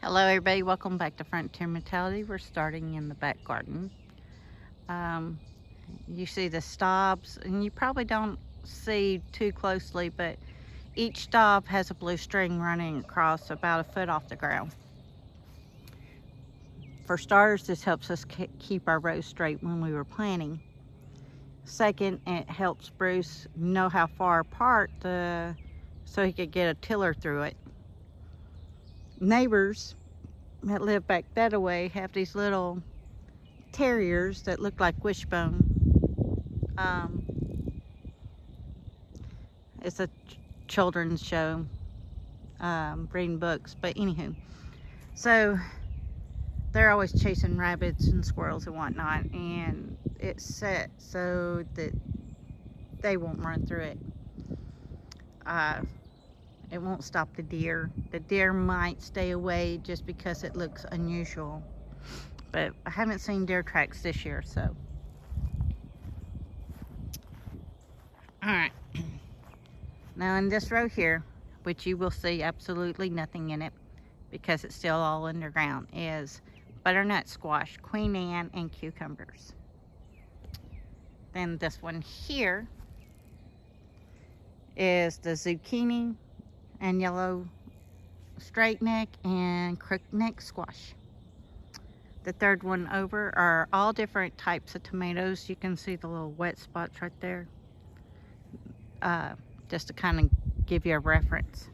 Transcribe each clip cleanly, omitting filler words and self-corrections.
Hello everybody, welcome back to Frontier Mentality. We're starting in the back garden. Um, you see the stobs, and you probably don't see too closely, but each stob has a blue string running across about a foot off the ground. For starters, this helps us keep our rows straight when we were planting. Second, it helps Bruce know how far apart so he could get a tiller through it. Neighbors that live back that way have these little terriers that look like wishbone. It's a children's show, reading books, but anywho, so they're always chasing rabbits and squirrels and whatnot, and it's set so that they won't run through it. It won't stop the deer. The deer might stay away just because it looks unusual, but I haven't seen deer tracks this year, so. Alright, now in this row here, which you will see absolutely nothing in it because it's still all underground, is butternut squash, Queen Anne, and cucumbers. Then this one here is the zucchini and yellow straight neck and crooked neck squash. The third one over are all different types of tomatoes. You can see the little wet spots right there, just to kind of give you a reference.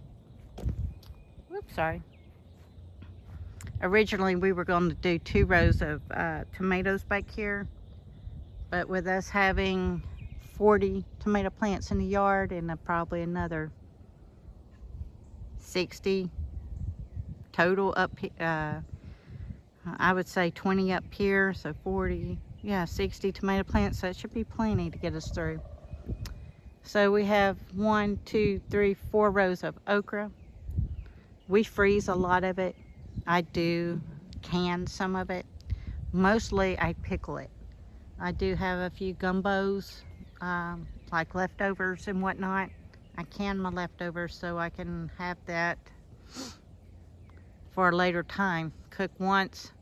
Whoops, sorry. Originally we were going to do 2 rows of tomatoes back here, but with us having 40 tomato plants in the yard and probably another 60 total up here, I would say 20 up here, so 40, yeah, 60 tomato plants. That should be plenty to get us through. So we have 1, 2, 3, 4 rows of okra. We freeze a lot of it. I do can some of it. Mostly I pickle it. I do have a few gumbos, like leftovers and whatnot. I can my leftovers so I can have that for a later time. Cook once,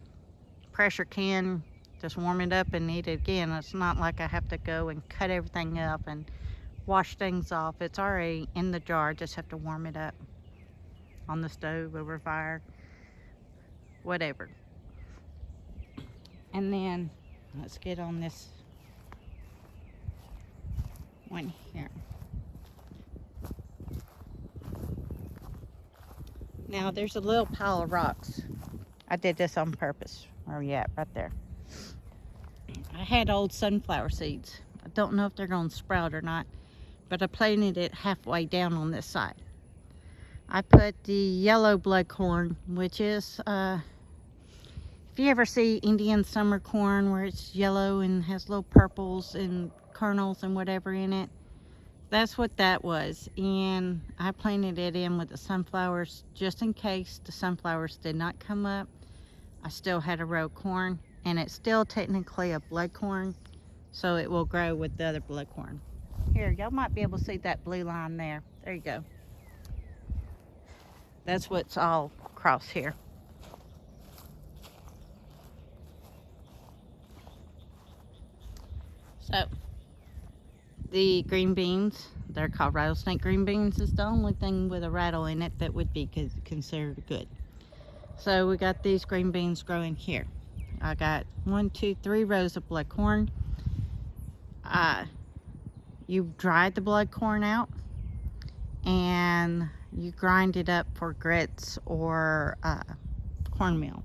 pressure can, just warm it up and eat it again. It's not like I have to go and cut everything up and wash things off. It's already in the jar. I just have to warm it up on the stove, over fire, whatever. And then let's get on this one here. Now there's a little pile of rocks. I did this on purpose. Where are we at? Right there. I had old sunflower seeds. I don't know if they're going to sprout or not, but I planted it halfway down on this side. I put the yellow blood corn, which is, if you ever see Indian summer corn where it's yellow and has little purples and kernels and whatever in it, that's what that was. And I planted it in with the sunflowers just in case the sunflowers did not come up. I still had a row of corn, and it's still technically a blood corn, so it will grow with the other blood corn. Here, y'all might be able to see that blue line there. There you go. That's what's all across here. So, the green beans, they're called rattlesnake green beans, is the only thing with a rattle in it that would be considered good. So we got these green beans growing here. I got 1, 2, 3 rows of blood corn. You dried the blood corn out and you grind it up for grits or cornmeal.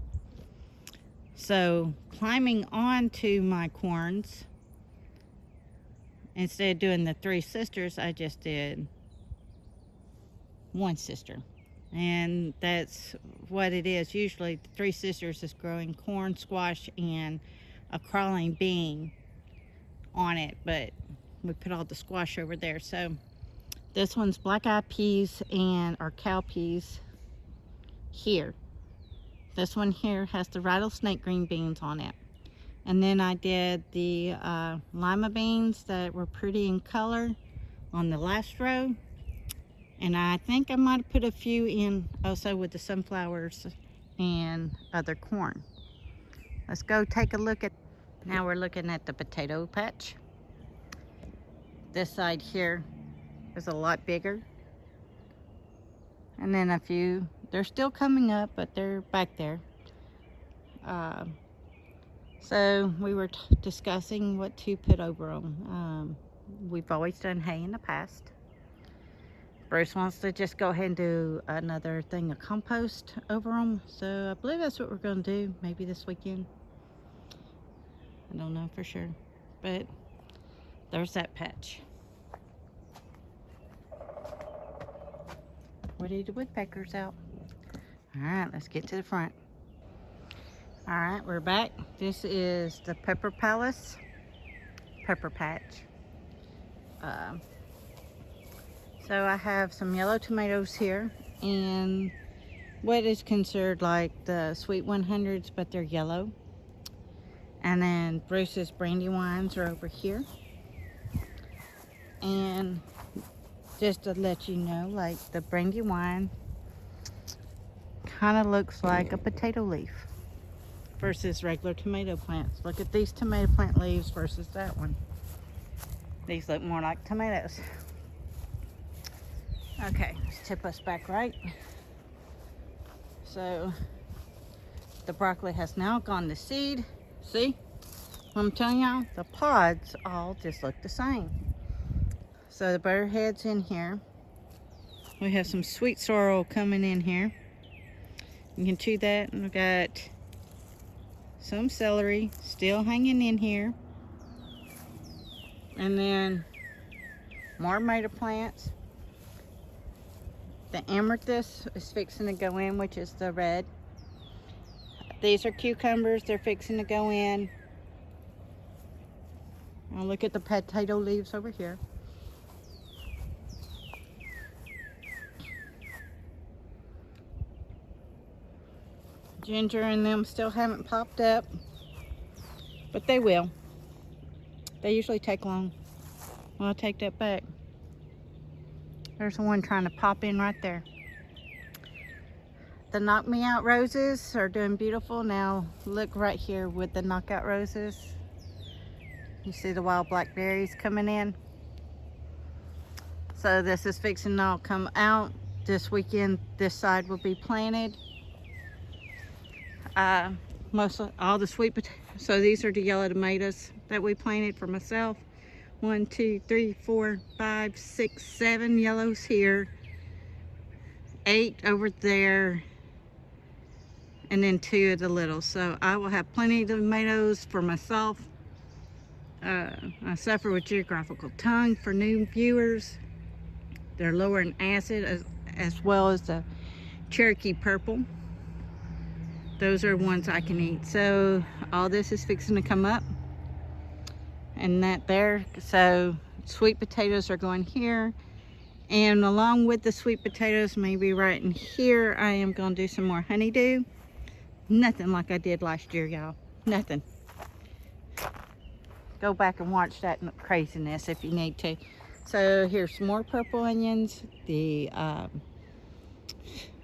So climbing onto my corns, instead of doing the 3 sisters, I just did 1 sister. And that's what it is. Usually the 3 sisters is growing corn, squash, and a crawling bean on it, but we put all the squash over there. So this one's black-eyed peas or cow peas here. This one here has the rattlesnake green beans on it. And then I did the lima beans that were pretty in color on the last row. And I think I might have put a few in also with the sunflowers and other corn. Let's go take a look at, now we're looking at the potato patch. This side here is a lot bigger. And then a few, they're still coming up, but they're back there. So we were discussing what to put over them. We've always done hay in the past. Bruce wants to just go ahead and do another thing of compost over them. So I believe that's what we're going to do, maybe this weekend. I don't know for sure, but there's that patch. Woody the woodpecker's out. All right, let's get to the front. All right, we're back. This is the Pepper Palace pepper patch. So I have some yellow tomatoes here and what is considered like the sweet 100s, but they're yellow. And then Bruce's Brandywines are over here. And just to let you know, like the Brandywine kind of looks like a potato leaf versus regular tomato plants. Look at these tomato plant leaves versus that one. These look more like tomatoes. Okay, let's tip us back right. So the broccoli has now gone to seed. See what I'm telling y'all? The pods all just look the same. So the butterhead's in here. We have some sweet sorrel coming in here. You can chew that. And we've got some celery still hanging in here. And then more tomato plants. The amethyst is fixing to go in, which is the red. These are cucumbers, they're fixing to go in. Now look at the potato leaves over here. Ginger and them still haven't popped up, but they will. They usually take long. Well, I'll take that back. There's one trying to pop in right there. The Knock Me Out roses are doing beautiful. Now look right here with the knockout roses. You see the wild blackberries coming in. So this is fixing to all come out. This weekend, this side will be planted. All the sweet potatoes. So these are the yellow tomatoes that we planted for myself. 1, 2, 3, 4, 5, 6, 7 yellows here. 8 over there. And then 2 of the little. So I will have plenty of tomatoes for myself. I suffer with geographical tongue for new viewers. They're lower in acid as well as the Cherokee purple. Those are ones I can eat. So all this is fixing to come up. And that there. So sweet potatoes are going here. And along with the sweet potatoes, maybe right in here, I am going to do some more honeydew. Nothing like I did last year, y'all. Nothing. Go back and watch that craziness if you need to. So here's some more purple onions, the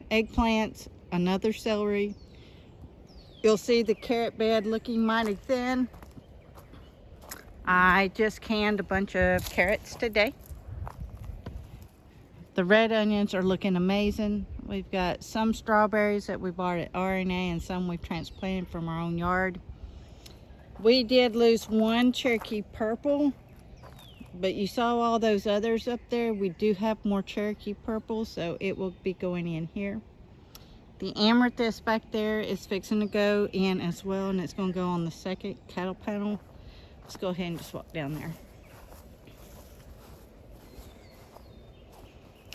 eggplants, another celery. You'll see the carrot bed looking mighty thin. I just canned a bunch of carrots today. The red onions are looking amazing. We've got some strawberries that we bought at RNA and some we've transplanted from our own yard. We did lose one Cherokee purple, but you saw all those others up there. We do have more Cherokee purple, so it will be going in here. The amethyst back there is fixing to go in as well, and it's going to go on the second cattle panel. Let's go ahead and just walk down there.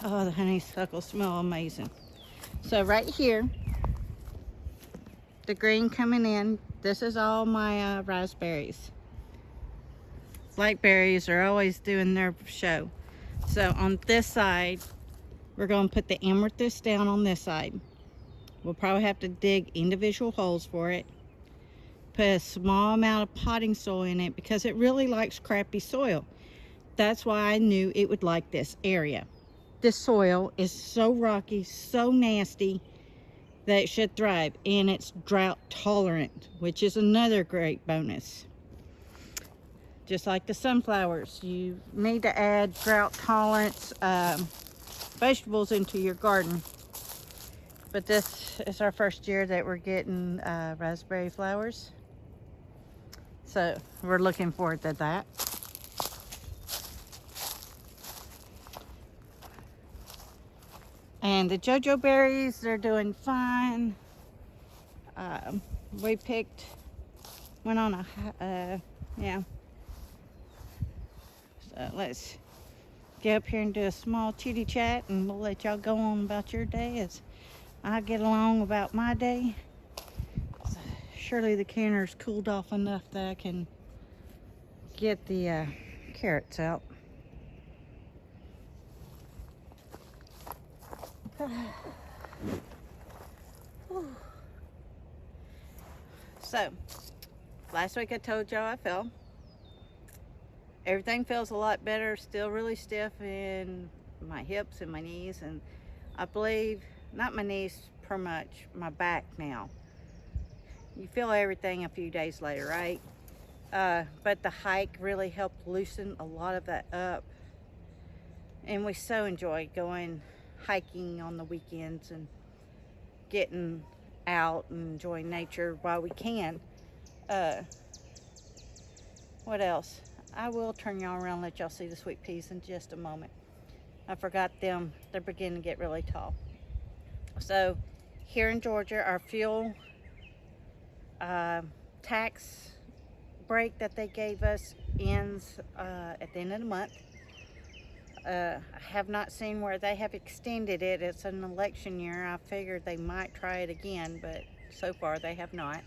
Oh, the honeysuckle smell amazing. So right here, the green coming in, this is all my raspberries. Blackberries are always doing their show. So on this side, we're going to put the amethyst down on this side. We'll probably have to dig individual holes for it. Put a small amount of potting soil in it because it really likes crappy soil. That's why I knew it would like this area. This soil is so rocky, so nasty. that should thrive, and it's drought tolerant, which is another great bonus. Just like the sunflowers, you need to add drought tolerance vegetables into your garden. But this is our first year that we're getting raspberry flowers, so we're looking forward to that. And the JoJo berries, they're doing fine. We went on a, yeah. So let's get up here and do a small chitty chat, and we'll let y'all go on about your day as I get along about my day. So surely the canner's cooled off enough that I can get the carrots out. So, last week I told y'all I fell. Everything feels a lot better, still really stiff in my hips and my knees, and I believe, not my knees per much, my back now. You feel everything a few days later, right? But the hike really helped loosen a lot of that up. And we so enjoy going hiking on the weekends and getting out and enjoying nature while we can. What else? I will turn y'all around and let y'all see the sweet peas in just a moment. I forgot them. They're beginning to get really tall. So here in Georgia, our fuel tax break that they gave us ends at the end of the month. I have not seen where they have extended it. It's an election year. I figured they might try it again, but so far they have not.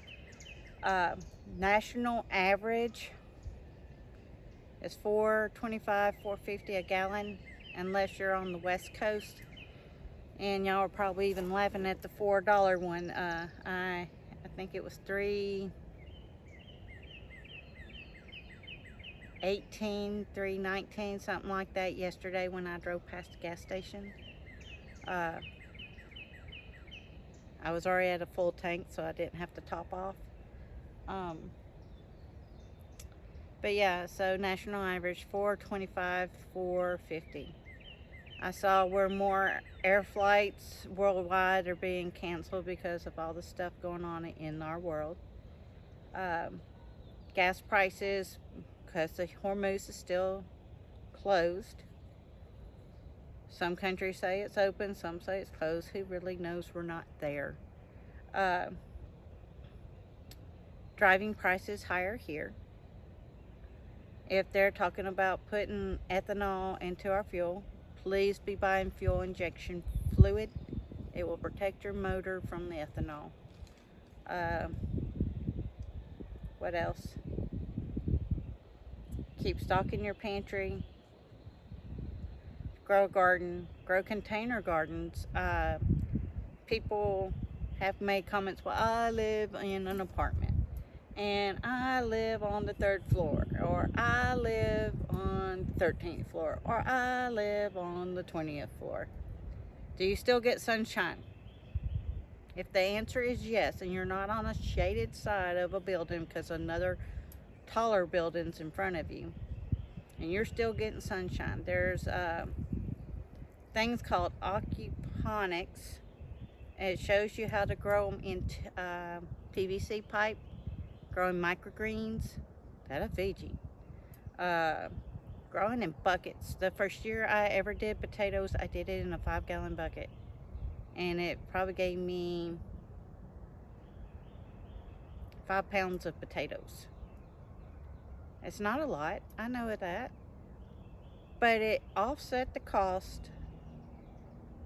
National average is $4.25, $4.50 a gallon, unless you're on the West Coast. And y'all are probably even laughing at the $4 one. I think it was $3.18, $3.19, something like that yesterday when I drove past the gas station. I was already at a full tank, so I didn't have to top off. But yeah, so national average $4.25, $4.50. I saw where more air flights worldwide are being canceled because of all the stuff going on in our world. Gas prices, because the Hormuz is still closed. Some countries say it's open, some say it's closed. Who really knows? We're not there. Driving prices higher here. If they're talking about putting ethanol into our fuel, please be buying fuel injection fluid. It will protect your motor from the ethanol. What else? Keep stocking your pantry. Grow a garden. Grow container gardens. People have made comments, well, I live in an apartment, and I live on the 3rd floor, or I live on the 13th floor, or I live on the 20th floor. Do you still get sunshine? If the answer is yes, and you're not on a shaded side of a building because another taller building's in front of you, and you're still getting sunshine, there's things called aquaponics. It shows you how to grow them in PVC pipe, growing microgreens. That'll feed you. Growing in buckets. The first year I ever did potatoes, I did it in a 5-gallon bucket. And it probably gave me 5 pounds of potatoes. It's not a lot, I know that. But it offset the cost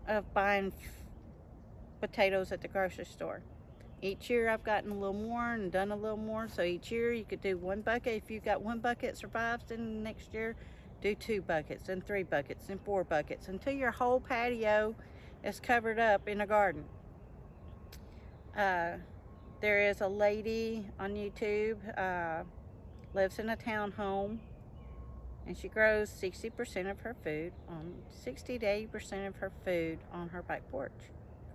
of buying potatoes at the grocery store. Each year I've gotten a little more and done a little more. So each year you could do 1 bucket. If you've got 1 bucket survives, then next year do 2 buckets and 3 buckets and 4 buckets until your whole patio is covered up in a garden. There is a lady on YouTube, lives in a townhome, and she grows 60% of her food, 60 to 80% of her food on her back porch.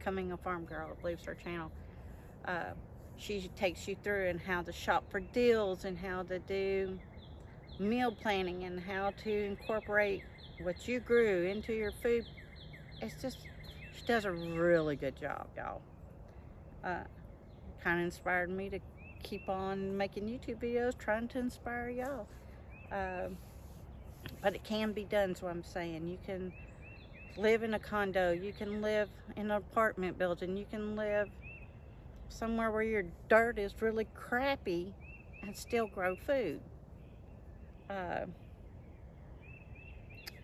Becoming a Farm Girl, I believe is her channel. She takes you through and how to shop for deals and how to do meal planning and how to incorporate what you grew into your food. It's just, she does a really good job, y'all. Kind of inspired me to keep on making YouTube videos, trying to inspire y'all. But it can be done, so I'm saying you can live in a condo, you can live in an apartment building, you can live somewhere where your dirt is really crappy and still grow food.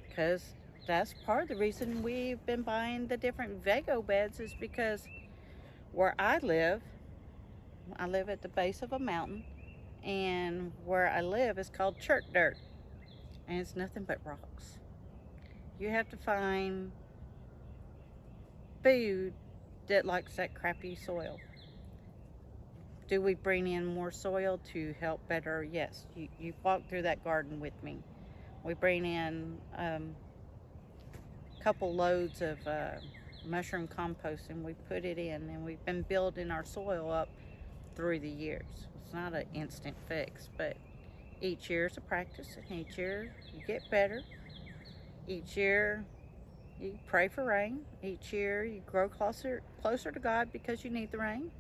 Because that's part of the reason we've been buying the different Vego beds, is because where I live at the base of a mountain, and where I live is called chert dirt, and it's nothing but rocks. You have to find food that likes that crappy soil. Do we bring in more soil to help better? Yes, you walked through that garden with me. We bring in a couple loads of mushroom compost, and we put it in, and we've been building our soil up through the years. It's not an instant fix, but each year is a practice, and each year you get better. Each year you pray for rain. Each year you grow closer to God because you need the rain.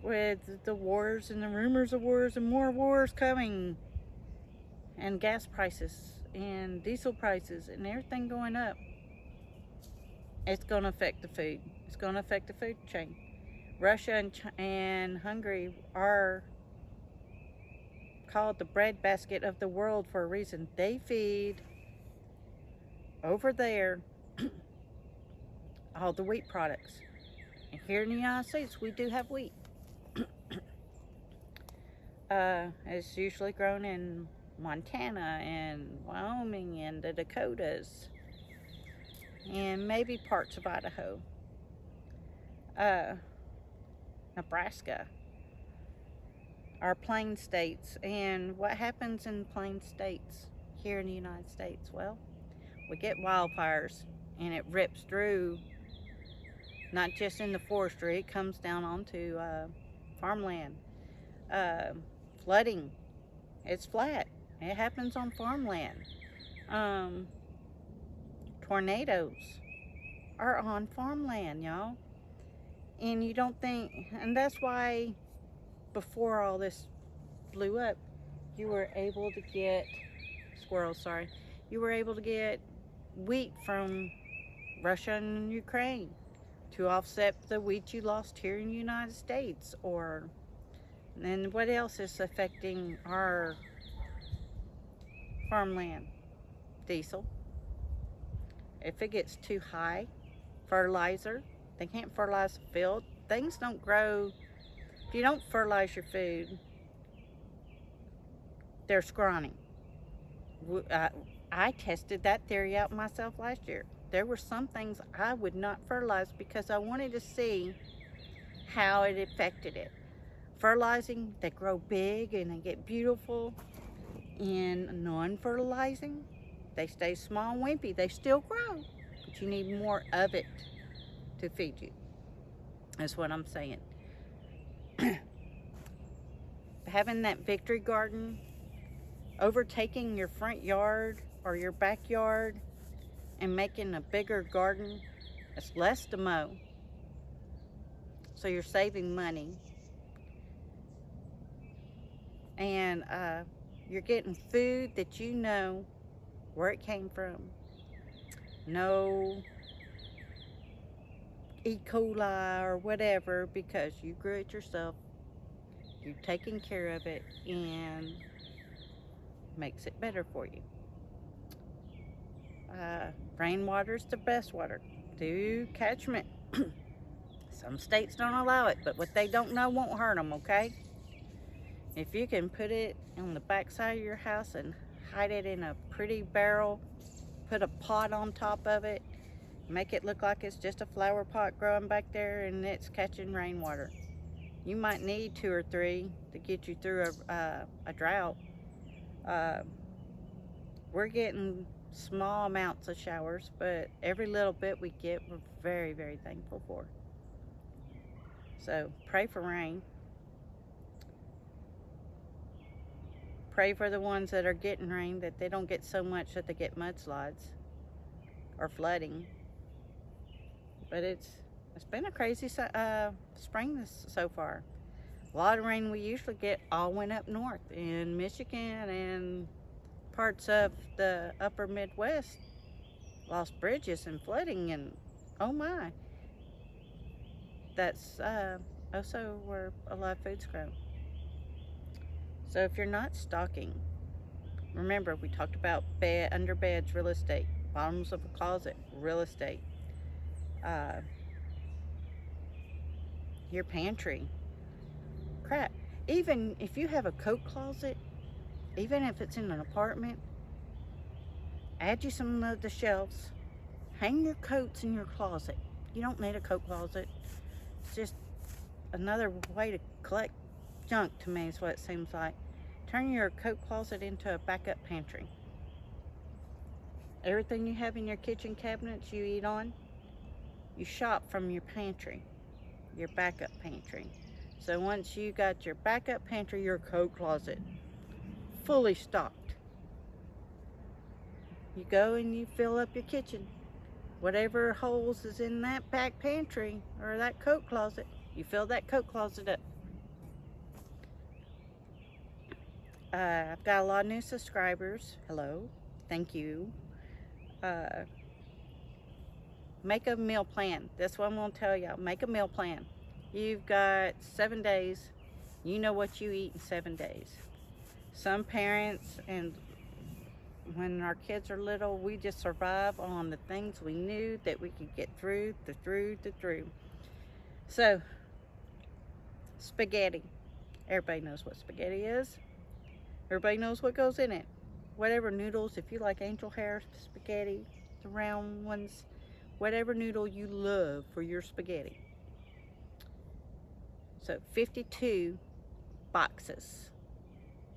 With the wars and the rumors of wars and more wars coming, and gas prices and diesel prices and everything going up, it's going to affect the food. It's going to affect the food chain. Russia and Hungary are called the breadbasket of the world for a reason. They feed over there all the wheat products. And here in the United States, we do have wheat. It's usually grown in Montana and Wyoming and the Dakotas and maybe parts of Idaho, Nebraska, our plain states. And what happens in plain states here in the United States? Well, we get wildfires, and it rips through, not just in the forestry, it comes down onto farmland. Flooding, it's flat, it happens on farmland. Tornadoes are on farmland, y'all. And you don't think, and that's why before all this blew up, you were able to get you were able to get wheat from Russia and Ukraine to offset the wheat you lost here in the United States. Or, and what else is affecting our farmland? Diesel. If it gets too high, fertilizer, they can't fertilize the field. Things don't grow. If you don't fertilize your food, they're scrawny. I tested that theory out myself last year. There were some things I would not fertilize because I wanted to see how it affected it. Fertilizing, they grow big and they get beautiful. In non-fertilizing, they stay small and wimpy. They still grow, but you need more of it to feed you. That's what I'm saying. Having that victory garden, overtaking your front yard or your backyard and making a bigger garden, it's less to mow. So you're saving money. And you're getting food that you know where it came from. No E. coli or whatever, because you grew it yourself. You've taken care of it, and makes it better for you. Rainwater's the best water. Do catchment. Some states don't allow it, but what they don't know won't hurt them, okay? If you can put it on the back side of your house and hide it in a pretty barrel, put a pot on top of it, make it look like it's just a flower pot growing back there and it's catching rainwater. You might need 2 or 3 to get you through a drought. We're getting small amounts of showers, but every little bit we get, we're very, very thankful for. So pray for rain. Pray for the ones that are getting rain, that they don't get so much that they get mudslides or flooding. But it's been a crazy spring so far. A lot of rain we usually get all went up north in Michigan and parts of the upper Midwest. Lost bridges and flooding, and oh my, that's also where a lot of foods grow. So if you're not stocking, remember we talked about under beds, real estate, bottoms of a closet, real estate, your pantry, crap. Even if you have a coat closet, even if it's in an apartment, add you some of the shelves. Hang your coats in your closet. You don't need a coat closet. It's just another way to collect junk to me is what it seems like. Turn your coat closet into a backup pantry. Everything you have in your kitchen cabinets you eat on, you shop from your pantry, your backup pantry. So once you got your backup pantry, your coat closet fully stocked, you go and you fill up your kitchen. Whatever holes is in that back pantry or that coat closet, you fill that coat closet up. I've got a lot of new subscribers. Hello. Thank you. Make a meal plan. That's what I'm going to tell y'all. Make a meal plan. You've got 7 days. You know what you eat in 7 days. Some parents, and when our kids are little, we just survive on the things we knew that we could get through. So, spaghetti. Everybody knows what spaghetti is. Everybody knows what goes in it. Whatever noodles, if you like angel hair spaghetti, the round ones, whatever noodle you love for your spaghetti. So 52 boxes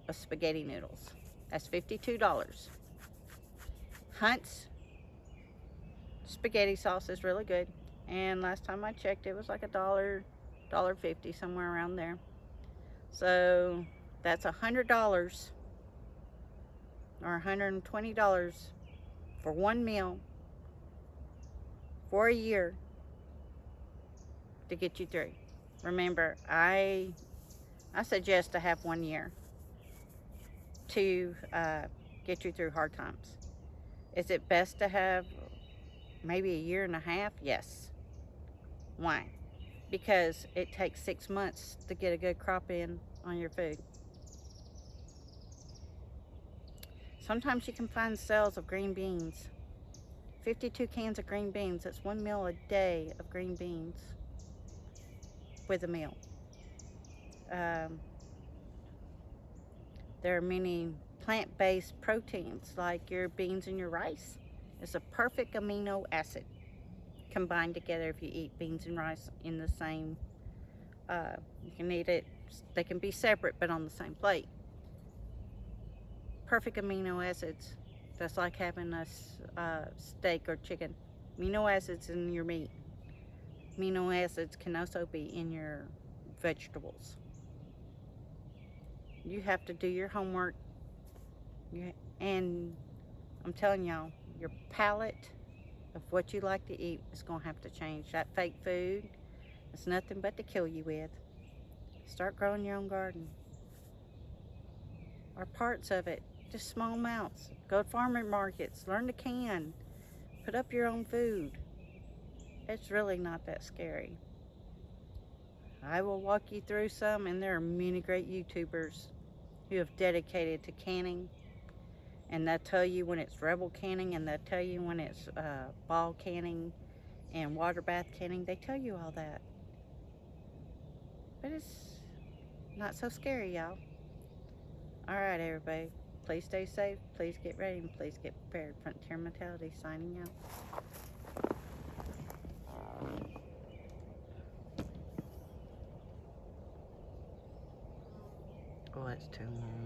of spaghetti noodles. That's $52. Hunt's spaghetti sauce is really good. And last time I checked, it was like $1.50, somewhere around there. So that's $100 or $120 for one meal for a year to get you through. Remember, I suggest to have 1 year to get you through hard times. Is it best to have maybe a year and a half? Yes. Why? Because it takes 6 months to get a good crop in on your food. Sometimes you can find sales of green beans. 52 cans of green beans. That's 1 meal a day of green beans with a meal. There are many plant-based proteins like your beans and your rice. It's a perfect amino acid combined together if you eat beans and rice in the same, you can eat it, they can be separate but on the same plate. Perfect amino acids. That's like having a steak or chicken. Amino acids in your meat. Amino acids can also be in your vegetables. You have to do your homework. And I'm telling y'all, your palate of what you like to eat is going to have to change. That fake food is nothing but to kill you with. Start growing your own garden. Or parts of it. Just small amounts. Go to farmer markets. Learn to can. Put up your own food. It's really not that scary. I will walk you through some, and there are many great YouTubers who have dedicated to canning. And they'll tell you when it's rebel canning, and they'll tell you when it's ball canning and water bath canning. They tell you all that. But it's not so scary, y'all. Alright, everybody. Please stay safe, please get ready, and please get prepared. Frontier Mentality signing out. Oh, that's too long.